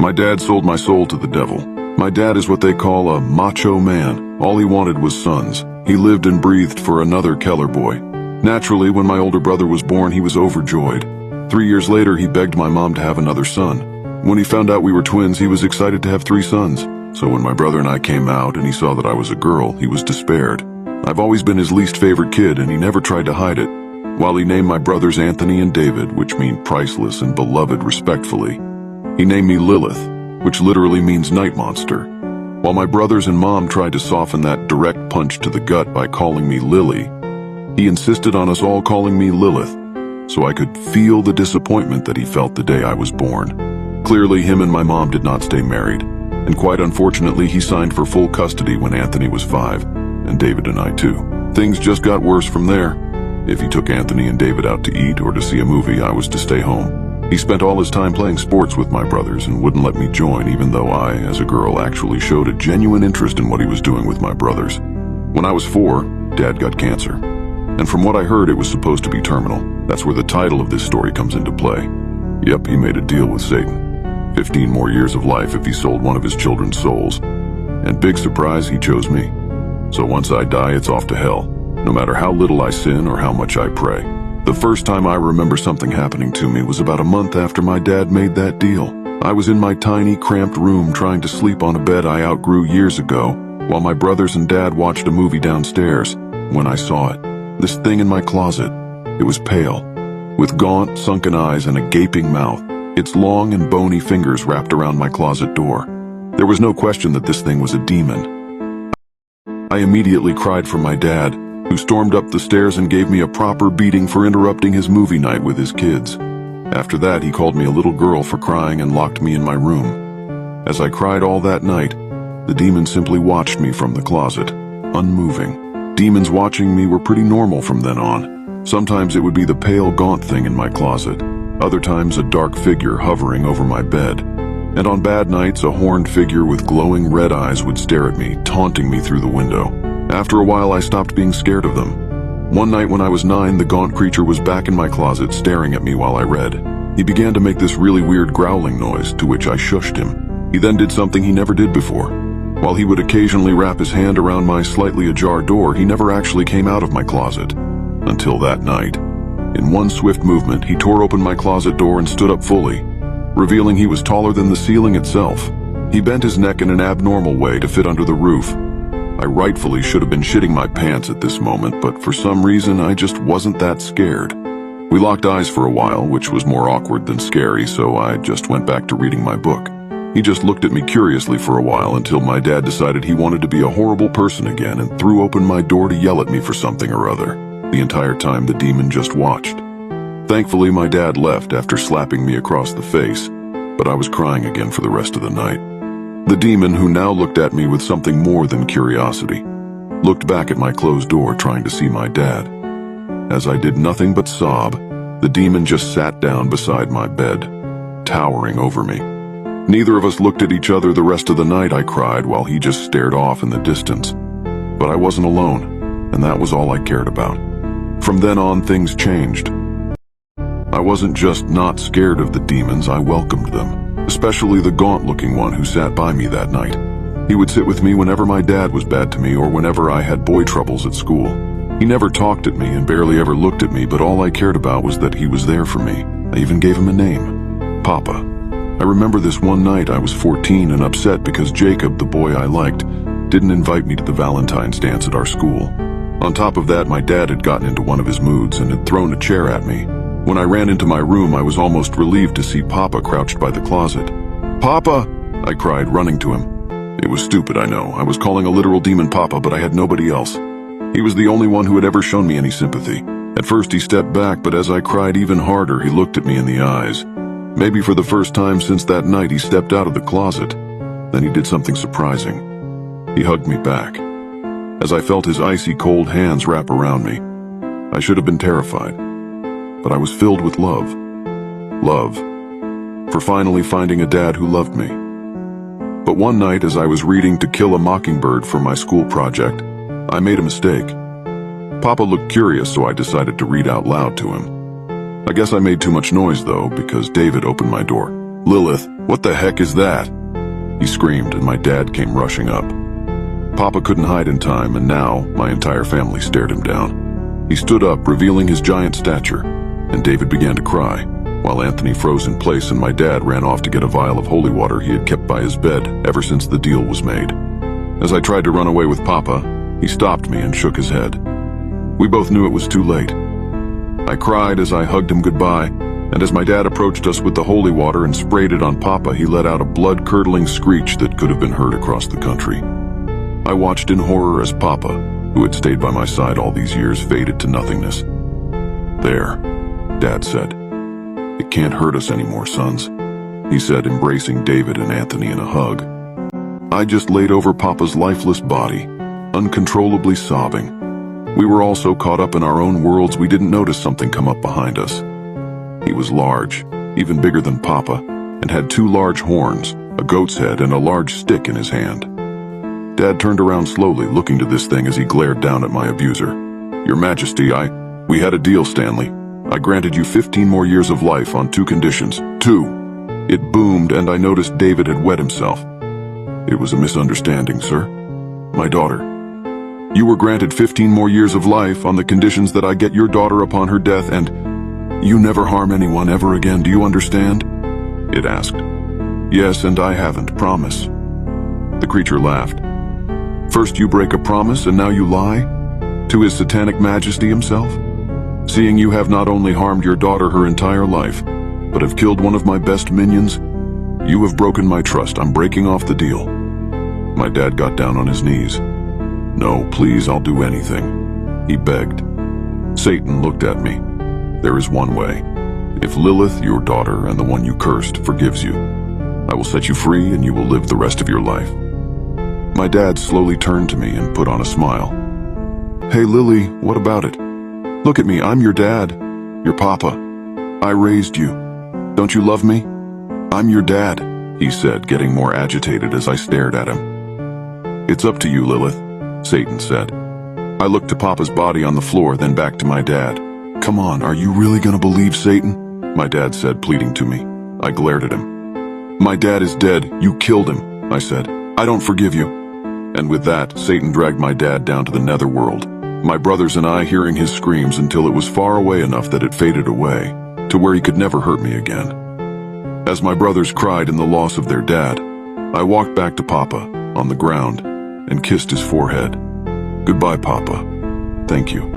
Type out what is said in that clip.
My dad sold my soul to the devil. My dad is what they call a macho man. All he wanted was sons. He lived and breathed for another Keller boy. Naturally, when my older brother was born, he was overjoyed. 3 years later, he begged my mom to have another son. When he found out we were twins, he was excited to have 3 sons. So when my brother and I came out and he saw that I was a girl, he was despaired. I've always been his least favorite kid, and he never tried to hide it. While he named my brothers Anthony and David, which mean priceless and beloved respectfully, he named me Lilith, which literally means night monster. While my brothers and mom tried to soften that direct punch to the gut by calling me Lily, he insisted on us all calling me Lilith, so I could feel the disappointment that he felt the day I was born. Clearly, him and my mom did not stay married, and quite unfortunately, he signed for full custody when Anthony was 5, and David and I too. Things just got worse from there. If he took Anthony and David out to eat or to see a movie, I was to stay home. He spent all his time playing sports with my brothers and wouldn't let me join, even though I, as a girl, actually showed a genuine interest in what he was doing with my brothers. When I was 4, Dad got cancer. And from what I heard, it was supposed to be terminal. That's where the title of this story comes into play. Yep, he made a deal with Satan. 15 more years of life if he sold one of his children's souls. And big surprise, he chose me. So once I die, it's off to hell, no matter how little I sin or how much I pray. The first time I remember something happening to me was about a month after my dad made that deal. I was in my tiny, cramped room trying to sleep on a bed I outgrew years ago, while my brothers and dad watched a movie downstairs, when I saw it. This thing in my closet. It was pale, with gaunt, sunken eyes and a gaping mouth, its long and bony fingers wrapped around my closet door. There was no question that this thing was a demon. I immediately cried for my dad, who stormed up the stairs and gave me a proper beating for interrupting his movie night with his kids. After that, he called me a little girl for crying and locked me in my room. As I cried all that night, the demon simply watched me from the closet, unmoving. Demons watching me were pretty normal from then on. Sometimes it would be the pale, gaunt thing in my closet. Other times a dark figure hovering over my bed. And on bad nights, a horned figure with glowing red eyes would stare at me, taunting me through the window. After a while, I stopped being scared of them. One night when I was 9, the gaunt creature was back in my closet staring at me while I read. He began to make this really weird growling noise, to which I shushed him. He then did something he never did before. While he would occasionally wrap his hand around my slightly ajar door, he never actually came out of my closet. Until that night. In one swift movement, he tore open my closet door and stood up fully, revealing he was taller than the ceiling itself. He bent his neck in an abnormal way to fit under the roof. I rightfully should have been shitting my pants at this moment, but for some reason I just wasn't that scared. We locked eyes for a while, which was more awkward than scary, so I just went back to reading my book. He just looked at me curiously for a while until my dad decided he wanted to be a horrible person again and threw open my door to yell at me for something or other. The entire time the demon just watched. Thankfully, my dad left after slapping me across the face, but I was crying again for the rest of the night. The demon, who now looked at me with something more than curiosity, looked back at my closed door trying to see my dad. As I did nothing but sob, the demon just sat down beside my bed, towering over me. Neither of us looked at each other the rest of the night. I cried while he just stared off in the distance. But I wasn't alone, and that was all I cared about. From then on, things changed. I wasn't just not scared of the demons, I welcomed them. Especially the gaunt-looking one who sat by me that night. He would sit with me whenever my dad was bad to me or whenever I had boy troubles at school. He never talked at me and barely ever looked at me, but all I cared about was that he was there for me. I even gave him a name, Papa. I remember this one night I was 14 and upset because Jacob, the boy I liked, didn't invite me to the Valentine's dance at our school. On top of that, my dad had gotten into one of his moods and had thrown a chair at me. When I ran into my room, I was almost relieved to see Papa crouched by the closet. "Papa!" I cried, running to him. It was stupid, I know. I was calling a literal demon Papa, but I had nobody else. He was the only one who had ever shown me any sympathy. At first he stepped back, but as I cried even harder, he looked at me in the eyes. Maybe for the first time since that night, he stepped out of the closet. Then he did something surprising. He hugged me back. As I felt his icy cold hands wrap around me, I should have been terrified. But I was filled with love. Love. For finally finding a dad who loved me. But one night, as I was reading To Kill a Mockingbird for my school project, I made a mistake. Papa looked curious, so I decided to read out loud to him. I guess I made too much noise, though, because David opened my door. "Lilith," "What the heck is that?" he screamed, and my dad came rushing up. Papa couldn't hide in time, and now my entire family stared him down. He stood up, revealing his giant stature, and David began to cry, while Anthony froze in place and my dad ran off to get a vial of holy water he had kept by his bed ever since the deal was made. As I tried to run away with Papa, he stopped me and shook his head. We both knew it was too late. I cried as I hugged him goodbye, and as my dad approached us with the holy water and sprayed it on Papa, he let out a blood-curdling screech that could have been heard across the country. I watched in horror as Papa, who had stayed by my side all these years, faded to nothingness. "There," Dad said. "It can't hurt us anymore, sons," he said, embracing David and Anthony in a hug. I just laid over Papa's lifeless body, uncontrollably sobbing. We were all so caught up in our own worlds we didn't notice something come up behind us. He was large, even bigger than Papa, and had 2 large horns, a goat's head, and a large stick in his hand. Dad turned around slowly, looking to this thing as he glared down at my abuser. "Your Majesty, we had a deal, Stanley. I granted you 15 more years of life on 2 conditions. 2. It boomed, and I noticed David had wet himself. "It was a misunderstanding, sir. My daughter. You were granted 15 more years of life on the conditions that I get your daughter upon her death, and you never harm anyone ever again. Do you understand?" it asked. "Yes, and I haven't, promise." The creature laughed. "First you break a promise, and now you lie? To His Satanic Majesty himself? Seeing you have not only harmed your daughter her entire life, but have killed one of my best minions, you have broken my trust. I'm breaking off the deal." My dad got down on his knees. "No, please, I'll do anything," he begged. Satan looked at me. "There is one way. If Lilith, your daughter, and the one you cursed, forgives you, I will set you free and you will live the rest of your life." My dad slowly turned to me and put on a smile. "Hey, Lily, what about it? Look at me, I'm your dad, your Papa. I raised you. Don't you love me? I'm your dad," he said, getting more agitated as I stared at him. "It's up to you, Lilith," Satan said. I looked to Papa's body on the floor, then back to my dad. "Come on, are you really gonna believe Satan?" my dad said, pleading to me. I glared at him. "My dad is dead. You killed him," I said. "I don't forgive you." And with that, Satan dragged my dad down to the netherworld, my brothers and I hearing his screams until it was far away enough that it faded away, to where he could never hurt me again. As my brothers cried in the loss of their dad, I walked back to Papa, on the ground, and kissed his forehead. "Goodbye, Papa. Thank you."